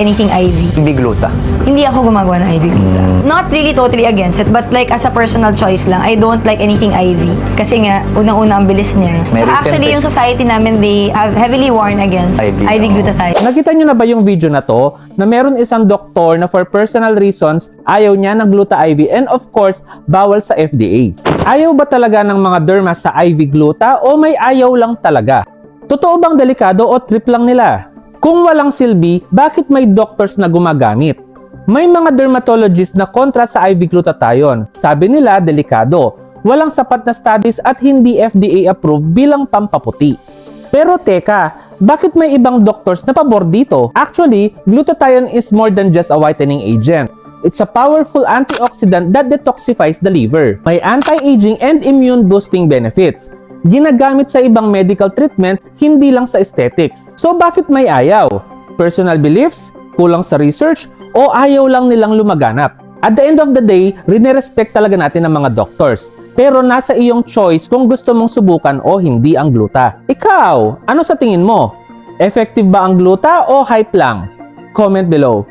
anything IV. Big gluta. Hindi ako gumagawa ng IV gluta. Not really totally against it, but like as a personal choice lang, I don't like anything IV. Kasi nga, unang-una ang bilis niya. May Tsaka actually, recent- yung society namin, they have heavily warned against IV, IV oo. glutathione. Nakita nyo na ba yung video na to na meron isang doktor na for personal reasons ayaw niya ng Gluta IV and of course bawal sa FDA. Ayaw ba talaga ng mga derma sa IV Gluta o may ayaw lang talaga? Totoo bang delikado o trip lang nila? Kung walang silbi, bakit may doctors na gumagamit? May mga dermatologists na kontra sa IV Glutathione. Sabi nila delikado, walang sapat na studies at hindi FDA approved bilang pampaputi. Pero teka, bakit may ibang doctors na pabor dito? Actually, glutathione is more than just a whitening agent. It's a powerful antioxidant that detoxifies the liver. May anti-aging and immune boosting benefits. Ginagamit sa ibang medical treatments, hindi lang sa aesthetics. So bakit may ayaw? Personal beliefs? Kulang sa research? O ayaw lang nilang lumaganap? At the end of the day, rinerespect talaga natin ang mga doctors. Pero nasa iyong choice kung gusto mong subukan o hindi ang gluta. Ikaw, ano sa tingin mo? Effective ba ang gluta o hype lang? Comment below.